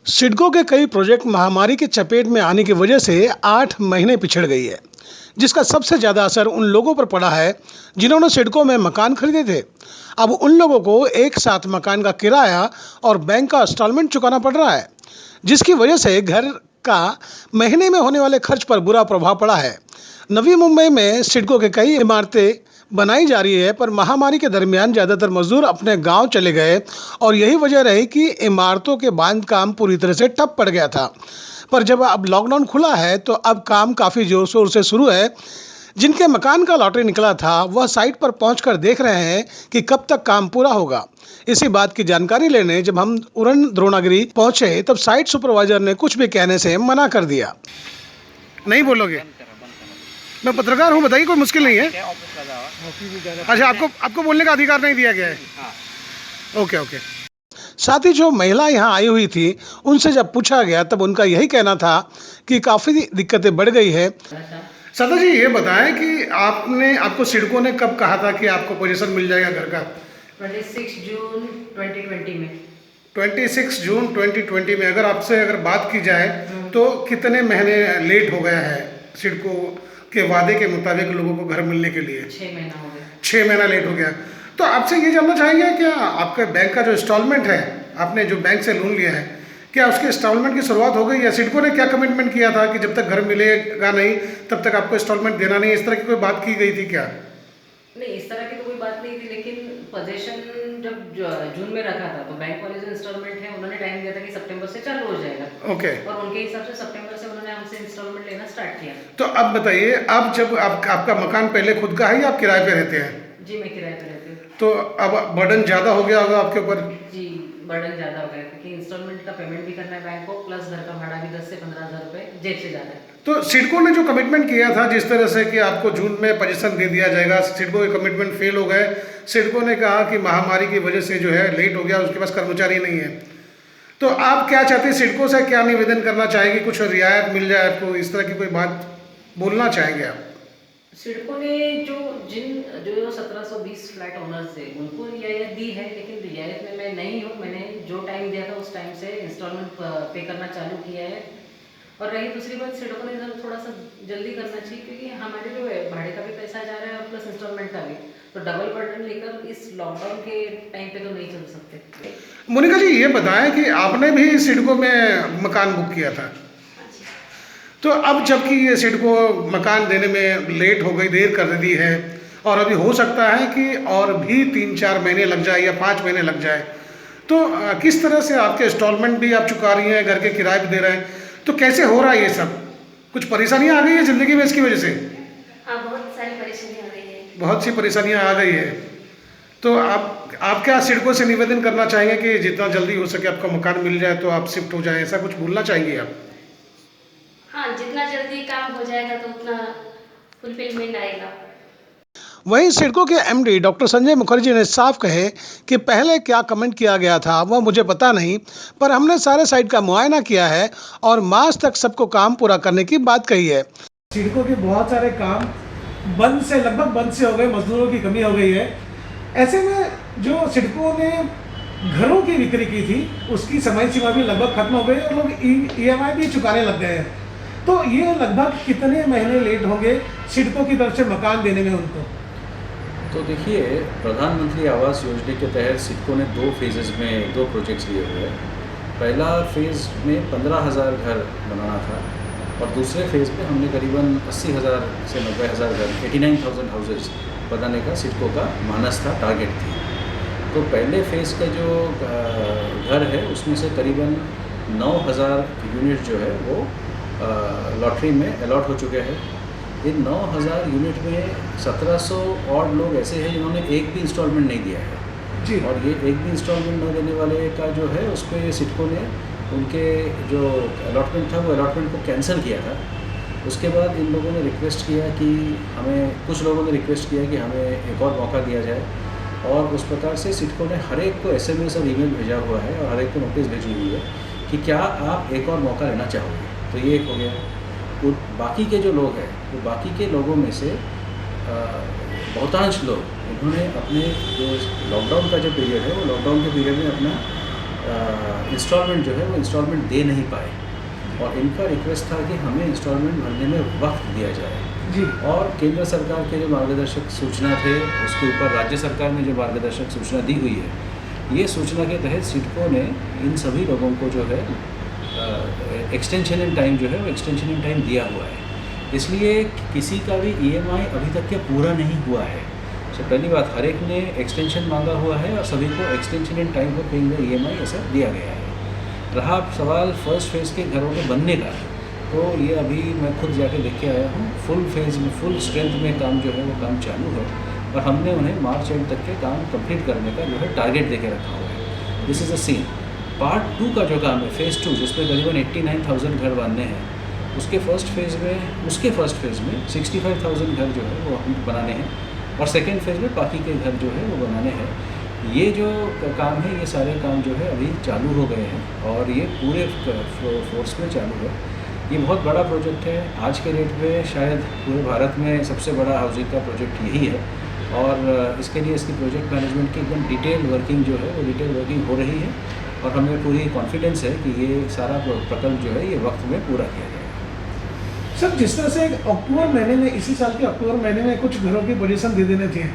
सिडको के कई प्रोजेक्ट महामारी की चपेट में आने की वजह से 8 महीने पिछड़ गई है, जिसका सबसे ज़्यादा असर उन लोगों पर पड़ा है जिन्होंने सिडको में मकान खरीदे थे। अब उन लोगों को एक साथ मकान का किराया और बैंक का इंस्टॉलमेंट चुकाना पड़ रहा है, जिसकी वजह से घर का महीने में होने वाले खर्च पर बुरा प्रभाव पड़ा है। नवी मुंबई में सिडको के कई इमारतें बनाई जा रही है, पर महामारी के दरमियान ज़्यादातर मजदूर अपने गांव चले गए और यही वजह रही कि इमारतों के बांधकाम पूरी तरह से ठप पड़ गया था। पर जब अब लॉकडाउन खुला है तो अब काम काफ़ी जोर शोर से शुरू है। जिनके मकान का लॉटरी निकला था वह साइट पर पहुंचकर देख रहे हैं कि कब तक काम पूरा होगा। इसी बात की जानकारी लेने जब हम उरण द्रोणागिरी पहुंचे तब साइट सुपरवाइजर ने कुछ भी कहने से मना कर दिया। नहीं बोलोगे? मैं पत्रकार हूँ, बताइए, कोई मुश्किल नहीं है। अच्छा, आपको बोलने का अधिकार नहीं दिया गया है? Okay okay. साथ ही जो महिला यहाँ आई हुई थी उनसे जब पूछा गया तब उनका यही कहना था कि काफ़ी दिक्कतें बढ़ गई है। सदा जी, ये बताएं कि आपको सिडको ने कब कहा था कि आपको पोजीशन मिल जाएगा घर का? 26 जून 2020 में। 26 जून 2020 में। अगर बात की जाए तो कितने महीने लेट हो गया है सिडको के वादे के मुताबिक लोगों को घर मिलने के लिए? 6 महीना हो गया। 6 महीना लेट हो गया। तो आपसे ये जानना चाहेंगे, क्या आपके बैंक का जो इंस्टॉलमेंट है, आपने जो बैंक से लोन लिया है, क्या उसके इंस्टॉलमेंट की शुरुआत हो गई? या सिडको ने क्या कमिटमेंट किया था कि जब तक घर मिलेगा नहीं तब तक आपको इंस्टॉलमेंट देना नहीं, इस तरह की कोई बात की गई थी क्या? नहीं, इस तरह की तो कोई बात नहीं थी, लेकिन पोजीशन जब जून में रखा था तो बैंक वाले जो इंस्टॉलमेंट है उन्होंने टाइम दिया था कि सितंबर से चालू हो जाएगा। ओके। और उनके हिसाब से सितंबर से उन्होंने हमसे इंस्टॉलमेंट लेना स्टार्ट किया। तो अब बताइए, अब जब आपका मकान पहले खुद का है या आप किराए पे रहते हैं? जी, मैं किराए पे रहती हूँ। तो अब बर्डन ज़्यादा हो गया होगा आपके ऊपर? जी, बर्डन ज़्यादा हो गया क्योंकि इंस्टॉलमेंट का पेमेंट भी करना है बैंक को, प्लस घर का भाड़ा भी 10 से 15 हज़ार रुपये जेब से ज़्यादा है। तो सिडको ने जो कमिटमेंट किया था जिस तरह से कि आपको जून में पोजीशन दे दिया जाएगा, सिडको के कमिटमेंट फेल हो गए। सिडको ने कहा कि महामारी की वजह से जो है लेट हो गया, उसके पास कर्मचारी नहीं है। तो आप क्या चाहते हैं, सिडको से क्या निवेदन करना चाहेंगे? कुछ रियायत मिल जाए आपको, इस तरह की कोई बात बोलना चाहेंगे आप? सिडको ने जो 1720 फ्लैट ओनर्स थे उनको रियायत दी है, लेकिन रियायत में मैं नहीं हूँ। मैंने जो टाइम दिया था उस टाइम से इंस्टॉलमेंट पे करना चालू किया है। और रही दूसरी बात, सिडको ने थोड़ा सा जल्दी करना चाहिए क्योंकि हमारे जो है भाड़े का भी पैसा जा रहा है और प्लस इंस्टॉलमेंट का भी, तो डबल बर्डन लेकर इस लॉकडाउन के टाइम पे तो नहीं चल सकते। मोनिका जी, ये बताएं कि आपने भी सिडको में मकान बुक किया था, तो अब जबकि ये सिडको मकान देने में लेट हो गई, देर कर दी है, और अभी हो सकता है कि और भी 3-4 महीने लग जाए या 5 महीने लग जाए, तो किस तरह से आपके इंस्टॉलमेंट भी आप चुका रही हैं, घर के किराए भी दे रहे हैं, तो कैसे हो रहा है ये सब? कुछ परेशानियां आ गई है ज़िंदगी में इसकी वजह से? हाँ, बहुत सारी परेशानियाँ आ गई है। बहुत सी परेशानियां आ गई है। तो आप क्या सिडको से निवेदन करना चाहेंगे कि जितना जल्दी हो सके आपका मकान मिल जाए तो आप शिफ्ट हो जाएं, ऐसा कुछ बोलना चाहेंगे आप? हाँ, जितना जल्दी काम हो जाएगा तो उतना फुलफिलमेंट आएगा। वहीं सिडको के एमडी डॉक्टर संजय मुखर्जी ने साफ कहे कि पहले क्या कमेंट किया गया था वह मुझे पता नहीं, पर हमने सारे साइट का मुआयना किया है और मार्च तक सबको काम पूरा करने की बात कही है। सिडको के बहुत सारे काम लगभग बंद से हो गए, मजदूरों की कमी हो गई है। ऐसे में जो सिडको ने घरों की बिक्री की थी उसकी समय सीमा भी लगभग खत्म हो गई और लोग EMI भी चुकाने लग गए हैं। तो ये लगभग कितने महीने लेट होंगे सिडको की तरफ से मकान देने में उनको? तो देखिए, प्रधानमंत्री आवास योजना के तहत सिडको ने 2 फेजेज़ में 2 प्रोजेक्ट्स लिए हुए हैं। पहला फेज़ में 15,000 घर बनाना था और दूसरे फेज़ में हमने करीबन 80,000 से 90,000 घर, 89,000 हाउसेज बनाने का सिडको का मानस था, टारगेट थी। तो पहले फेज़ का जो घर है उसमें से करीबन 9,000 यूनिट जो है वो लॉटरी में अलॉट हो चुके हैं। इन 9,000 यूनिट में 1700 और लोग ऐसे हैं जिन्होंने एक भी इंस्टॉलमेंट नहीं दिया है जी। और ये एक भी इंस्टॉलमेंट न देने वाले का जो है उस पर सिडको ने उनके जो अलॉटमेंट था वो अलॉटमेंट को कैंसिल किया था। उसके बाद इन लोगों ने रिक्वेस्ट किया कि कुछ लोगों ने रिक्वेस्ट किया कि हमें एक और मौका दिया जाए, और उस प्रकार से सिडको ने हर एक को SMS और ईमेल भेजा हुआ है और हर एक को नोटिस भेजी हुई है कि क्या आप एक और मौका लेना चाहोगे। तो ये एक हो गया। तो बाकी के जो लोग हैं वो बाकी के लोगों में से बहुतांश लोग इन्होंने अपने जो लॉकडाउन का जो पीरियड है वो लॉकडाउन के पीरियड में अपना इंस्टॉलमेंट जो है वो इंस्टॉलमेंट दे नहीं पाए और इनका रिक्वेस्ट था कि हमें इंस्टॉलमेंट भरने में वक्त दिया जाए जी। और केंद्र सरकार के जो मार्गदर्शक सूचना थे उसके ऊपर राज्य सरकार ने जो मार्गदर्शक सूचना दी हुई है, ये सूचना के तहत सिडको ने इन सभी लोगों को जो है एक्सटेंशन इन टाइम जो है वो एक्सटेंशन इन टाइम दिया हुआ है। इसलिए किसी का भी EMI अभी तक के पूरा नहीं हुआ है। तो पहली बात, हर एक ने एक्सटेंशन मांगा हुआ है और सभी को एक्सटेंशन इन टाइम पर पेइंग द EMI ऐसा दिया गया है। रहा सवाल फर्स्ट फेज़ के घरों के बनने का, तो ये अभी मैं खुद जाके देख के आया हूँ। फुल फेज़ में फुल स्ट्रेंथ में काम जो है वो काम चालू है और हमने उन्हें मार्च एंड तक के काम कंप्लीट करने का जो है टारगेट देके रखा हुआ है। This is a scene. Part 2 का जो काम है, फ़ेज़ 2, जिसमें करीबन 89,000 घर बनने हैं, उसके फर्स्ट फेज़ में 65,000 घर जो है वो हम बनाने हैं और सेकेंड फेज़ में बाकी के घर जो है वो बनाने हैं। ये जो काम है, ये सारे काम जो है अभी चालू हो गए हैं और ये पूरे फोर्स में चालू है। ये बहुत बड़ा प्रोजेक्ट है। आज के डेट में शायद पूरे भारत में सबसे बड़ा हाउसिंग का प्रोजेक्ट यही है और इसके लिए इसकी प्रोजेक्ट मैनेजमेंट की एकदम डिटेल वर्किंग जो है वो डिटेल वर्किंग हो रही है और हमें पूरी कॉन्फिडेंस है कि ये सारा प्रकल्प जो है ये वक्त में पूरा किया जाएगा। सर, जिस तरह से अक्टूबर महीने में, इसी साल के अक्टूबर महीने में कुछ घरों की पोजीशन दे देने थे,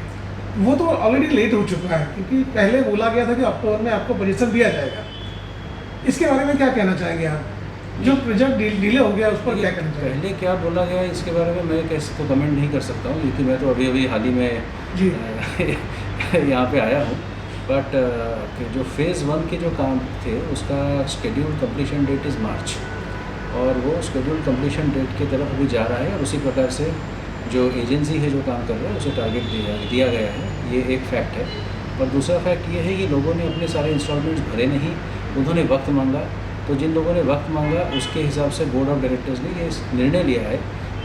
वो तो ऑलरेडी लेट हो चुका है, क्योंकि पहले बोला गया था कि अक्टूबर में आपको पोजीशन दिया जाएगा। इसके बारे में क्या कहना चाहेंगे आप? जो प्रोजेक्ट डिले हो गया उस पर क्या कहना चाहेंगे? पहले क्या बोला गया इसके बारे में मैं कैसे तो कमेंट नहीं कर सकता हूँ, क्योंकि मैं तो अभी हाल ही में जी। यहाँ पे आया हूँ। बट जो फ़ेज़ 1 के जो काम थे उसका शेड्यूल कंप्लीशन डेट इज़ मार्च और वो शेड्यूल कंप्लीशन डेट की तरफ अभी जा रहा है और उसी प्रकार से जो एजेंसी है जो काम कर रहा है उसे टारगेट दिया गया है। ये एक फैक्ट है। और दूसरा फैक्ट ये है कि लोगों ने अपने सारे इंस्टॉलमेंट्स भरे नहीं, उन्होंने वक्त मांगा। तो जिन लोगों ने वक्त मांगा उसके हिसाब से बोर्ड ऑफ डायरेक्टर्स ने ये निर्णय लिया है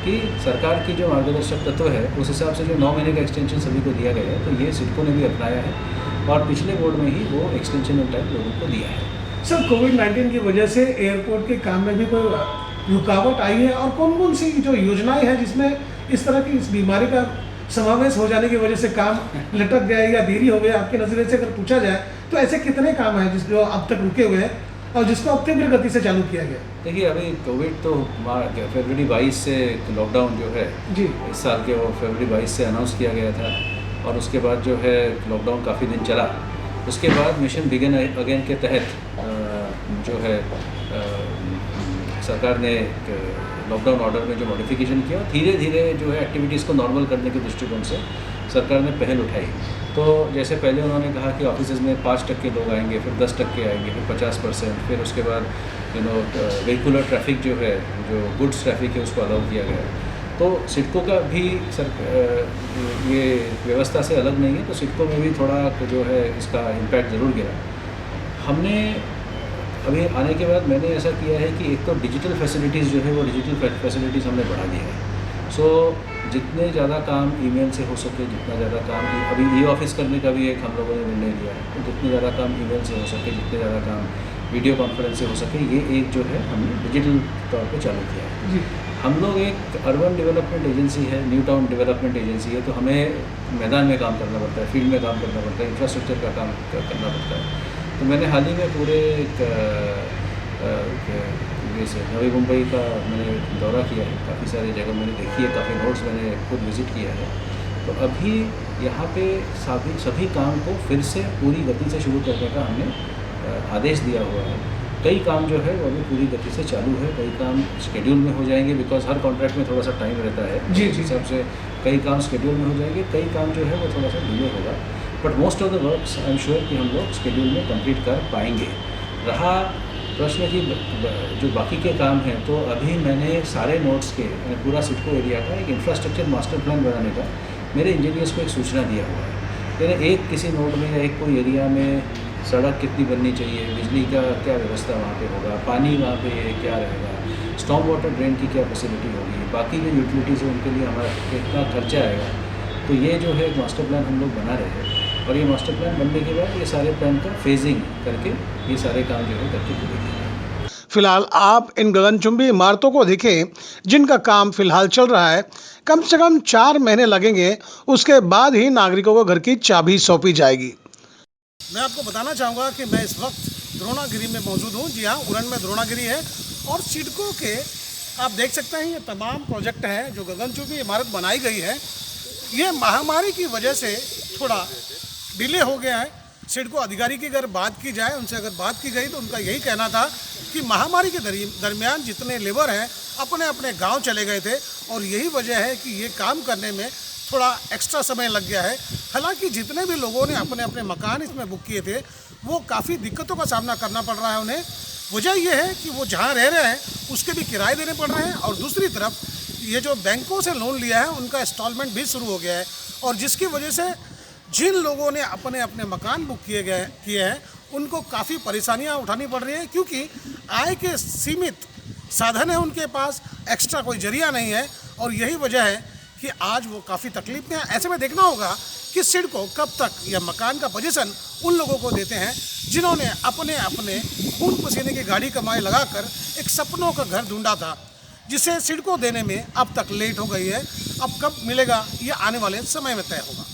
कि सरकार की जो मार्गदर्शक तत्व है उस हिसाब से जो 9 महीने का एक्सटेंशन सभी को दिया गया है, तो ये सिडको ने भी अपनाया है और पिछले बोर्ड में ही वो एक्सटेंशन इन टाइम लोगों को दिया है। सर, कोविड-19 की वजह से एयरपोर्ट के काम में भी कोई रुकावट आई है और कौन कौन सी जो योजनाएं हैं जिसमें इस तरह की इस बीमारी का समावेश हो जाने की वजह से काम लटक गया या देरी हो गया? आपके नज़रिए से अगर पूछा जाए तो ऐसे कितने काम हैं जो अब तक रुके हुए हैं और जिसको अब तीव्र गति से चालू किया गया? देखिए, अभी कोविड तो फरवरी 22 से लॉकडाउन जो है जी। इस साल के वो फरवरी 22 से अनाउंस किया गया था और उसके बाद जो है लॉकडाउन काफ़ी दिन चला। उसके बाद मिशन बिगिन अगेन के तहत जो है सरकार ने लॉकडाउन ऑर्डर में जो मॉडिफिकेशन किया, धीरे धीरे जो है एक्टिविटीज़ को नॉर्मल करने के दृष्टिकोण से सरकार ने पहल उठाई। तो जैसे पहले उन्होंने कहा कि ऑफिसेज में 5% लोग आएंगे, फिर 10% आएंगे, फिर 50%, फिर उसके बाद व्हीकुलर ट्रैफिक जो है, जो गुड्स ट्रैफिक है उसको अलाउ किया गया। तो सिडको का भी ये व्यवस्था से अलग नहीं है, तो सिडको में भी थोड़ा जो है इसका इम्पैक्ट ज़रूर गिरा। हमने अभी आने के बाद मैंने ऐसा किया है कि एक तो डिजिटल फैसिलिटीज़ जो है वो डिजिटल फैसिलिटीज़ हमने बढ़ा दिया है। सो जितने ज़्यादा काम ईमेल से हो सके, जितना ज़्यादा काम अभी ऑफिस करने का भी एक हम लोगों ने निर्णय लिया है, तो जितने ज़्यादा काम ईमेल से हो सके, जितने ज़्यादा काम वीडियो कॉन्फ्रेंस से हो सके, ये एक जो है हमने डिजिटल तौर पे चालू किया है। जी। हम लोग एक अर्बन डेवलपमेंट एजेंसी है, न्यू टाउन डेवलपमेंट एजेंसी है, तो हमें मैदान में काम करना पड़ता है, फील्ड में काम करना पड़ता है, इंफ्रास्ट्रक्चर का काम करना पड़ता है। तो मैंने हाल ही में पूरे जैसे नवी मुंबई का मैंने दौरा किया है, काफ़ी सारी जगह मैंने देखी है, काफ़ी नोट्स मैंने खुद विज़िट किया है। तो अभी यहाँ पे सभी काम को फिर से पूरी गति से शुरू करने का हमने आदेश दिया हुआ है। कई काम जो है वो अभी पूरी गति से चालू है, कई काम शेड्यूल में हो जाएंगे, बिकॉज हर कॉन्ट्रैक्ट में थोड़ा सा टाइम रहता है। जी। उस हिसाब से कई काम शेड्यूल में हो जाएंगे, कई काम जो है वो थोड़ा सा डिले होगा, but most of the works I am sure कि हम लोग शेड्यूल में कंप्लीट कर पाएंगे। रहा प्रश्न की जो बाकी के काम हैं, तो अभी मैंने सारे नोट्स के पूरा सिडको एरिया का एक इंफ्रास्ट्रक्चर मास्टर प्लान बनाने का मेरे इंजीनियर्स को एक सूचना दिया हुआ है। यानी एक किसी नोड में या एक कोई एरिया में सड़क कितनी बननी चाहिए, बिजली का क्या व्यवस्था वहाँ पे होगा, पानी वहाँ पे क्या रहेगा, स्टॉर्म वाटर ड्रेन की क्या फैसिलिटी होगी, बाकी जो यूटिलिटीज़ है उनके लिए हमारा कितना खर्चा आएगा। तो ये जो है एक मास्टर प्लान हम लोग बना रहे हैं और ये मास्टर प्लान बनने के बाद ये सारे प्लान का फेजिंग करके ये सारे काम जो है करके पूरे किए। फिलहाल आप इन गगनचुंबी इमारतों को देखें जिनका काम फिलहाल चल रहा है। कम से कम 4 महीने लगेंगे, उसके बाद ही नागरिकों को घर की चाबी सौंपी जाएगी। मैं आपको बताना चाहूँगा कि मैं इस वक्त द्रोणागिरी में मौजूद हूँ। जी हाँ, उरण में द्रोणागिरी है और सिडको के आप देख सकते हैं ये तमाम प्रोजेक्ट हैं जो गगनचुंबी इमारत बनाई गई है। ये महामारी की वजह से थोड़ा डिले हो गया है। सिडको अधिकारी की अगर बात की जाए, उनसे अगर बात की गई तो उनका यही कहना था कि महामारी के दरमियान जितने लेबर हैं अपने अपने गांव चले गए थे और यही वजह है कि ये काम करने में थोड़ा एक्स्ट्रा समय लग गया है। हालांकि जितने भी लोगों ने अपने अपने मकान इसमें बुक किए थे वो काफ़ी दिक्कतों का सामना करना पड़ रहा है उन्हें। वजह यह है कि वो जहाँ रह रहे हैं उसके भी किराए देने पड़ रहे हैं और दूसरी तरफ ये जो बैंकों से लोन लिया है उनका इंस्टॉलमेंट भी शुरू हो गया है और जिसकी वजह से जिन लोगों ने अपने अपने मकान बुक किए हैं उनको काफ़ी परेशानियां उठानी पड़ रही हैं क्योंकि आय के सीमित साधन है उनके पास, एक्स्ट्रा कोई जरिया नहीं है और यही वजह है कि आज वो काफ़ी तकलीफ में है। ऐसे में देखना होगा कि सिडको कब तक यह मकान का पोजीशन उन लोगों को देते हैं जिन्होंने अपने अपने खून पसीने की गाड़ी कमाई लगाकर एक सपनों का घर ढूंढा था, जिसे सिडको देने में अब तक लेट हो गई है। अब कब मिलेगा ये आने वाले समय में तय होगा।